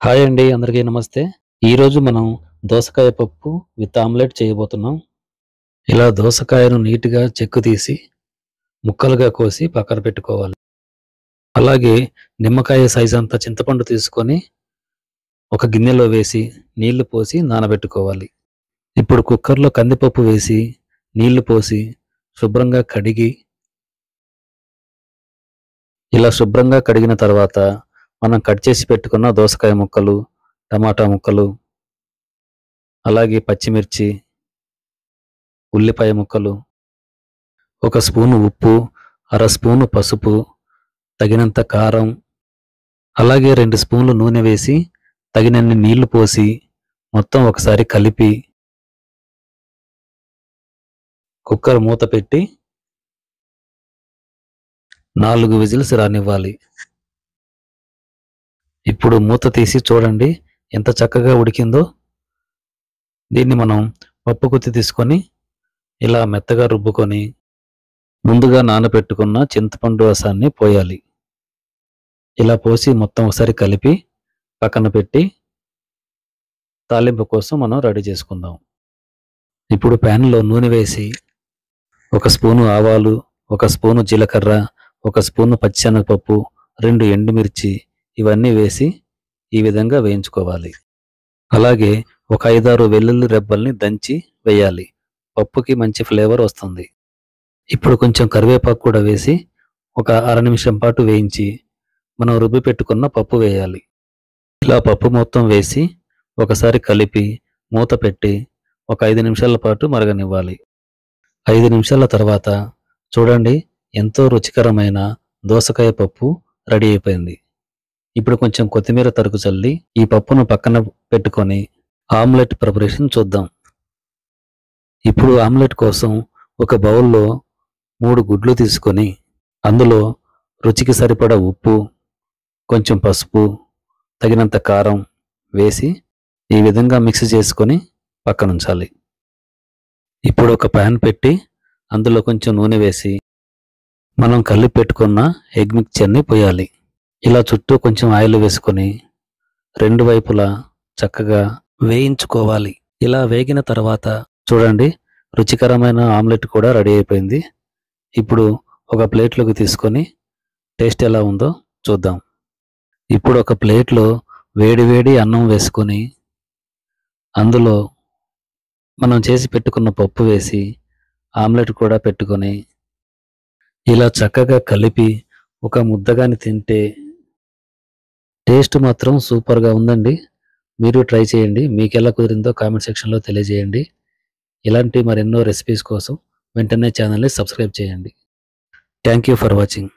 Hi అండి, అందరికీ నమస్తే. ఈరోజు మనం దోసకాయ పప్పు విత్ ఆమ్లెట్ చేయబోతున్నాం. ఇలా దోసకాయను నీట్‌గా చెక్కు తీసి, ముక్కలుగా కోసి పక్కన పెట్టుకోవాలి. అలాగే నిమ్మకాయ సైజంత చింతపండు తీసుకొని, ఒక గిన్నెలో వేసి, నీళ్లు పోసి నానబెట్టుకోవాలి. ఇప్పుడు కుక్కర్‌లో కందిపప్పు వేసి, నీళ్లు పోసి, శుభ్రంగా కడిగి, ఇలా శుభ్రంగా కడిగిన తర్వాత, మనం కట్ చేసి పెట్టుకున్న దోసకాయ ముక్కలు, టమాటా ముక్కలు, అలాగే పచ్చిమిర్చి, ఉల్లిపాయ ముక్కలు, ఒక స్పూను ఉప్పు, అర స్పూను పసుపు, తగినంత కారం, అలాగే 2 స్పూన్లు నూనె వేసి, తగినన్ని నీళ్లు పోసి, మొత్తం ఒకసారి కలిపి, కుక్కర్ మూత పెట్టి 4 విజిల్స్ రానివ్వాలి. ఇప్పుడు మూత తీసి చూడండి ఎంత చక్కగా ఉడికిందో. దీన్ని మనం పప్పు గుత్తి తీసుకొని ఇలా మెత్తగా రుబ్బుకొని, ముందుగా నానబెట్టుకున్న చింతపండు రసాన్ని పోయాలి. ఇలా పోసి మొత్తం ఒకసారి కలిపి పక్కన పెట్టి, తాలింపు కోసం మనం రెడీ చేసుకుందాం. ఇప్పుడు ప్యాన్‌లో నూనె వేసి, ఒక స్పూను ఆవాలు, ఒక స్పూను జీలకర్ర, ఒక స్పూను పచ్చిశనగపప్పు, 2 ఎండుమిర్చి ఇవన్నీ వేసి ఈ విధంగా వేయించుకోవాలి. అలాగే ఒక 5-6 వెల్లుల్లి రెబ్బల్ని దంచి వేయాలి. పప్పుకి మంచి ఫ్లేవర్ వస్తుంది. ఇప్పుడు కొంచెం కరివేపాకు కూడా వేసి ఒక అర నిమిషం పాటు వేయించి, మనం రుబ్బి పెట్టుకున్న పప్పు వేయాలి. ఇలా పప్పు మొత్తం వేసి ఒకసారి కలిపి మూత పెట్టి ఒక 5 నిమిషాల పాటు మరగనివ్వాలి. 5 నిమిషాల తర్వాత చూడండి ఎంతో రుచికరమైన దోసకాయ పప్పు రెడీ అయిపోయింది. ఇప్పుడు కొంచెం కొత్తిమీర తరుగు చల్లి ఈ పప్పును పక్కన పెట్టుకొని ఆమ్లెట్ ప్రిపరేషన్ చూద్దాం. ఇప్పుడు ఆమ్లెట్ కోసం ఒక బౌల్లో 3 గుడ్లు తీసుకొని, అందులో రుచికి సరిపడా ఉప్పు, కొంచెం పసుపు, తగినంత కారం వేసి ఈ విధంగా మిక్స్ చేసుకొని పక్కనుంచాలి. ఇప్పుడు ఒక ప్యాన్ పెట్టి అందులో కొంచెం నూనె వేసి, మనం కలిపి పెట్టుకున్న ఎగ్ మిక్చర్ని పోయాలి. ఇలా చుట్టూ కొంచెం ఆయిల్ వేసుకొని 2 వైపులా చక్కగా వేయించుకోవాలి. ఇలా వేగిన తర్వాత చూడండి రుచికరమైన ఆమ్లెట్ కూడా రెడీ అయిపోయింది. ఇప్పుడు ఒక ప్లేట్లోకి తీసుకొని టేస్ట్ ఎలా ఉందో చూద్దాం. ఇప్పుడు ఒక ప్లేట్లో వేడి అన్నం వేసుకొని, అందులో మనం చేసి పెట్టుకున్న పప్పు వేసి, ఆమ్లెట్ కూడా పెట్టుకొని, ఇలా చక్కగా కలిపి ఒక ముద్దగాని తింటే టేస్ట్ మాత్రం సూపర్‌గా ఉందండి. మీరు ట్రై చేయండి. మీకెలా కుదిరిందో కామెంట్ సెక్షన్‌లో తెలియజేయండి. ఇలాంటి మరెన్నో రెసిపీస్ కోసం వెంటనే ఛానల్‌ని సబ్స్క్రైబ్ చేయండి. Thank you for watching.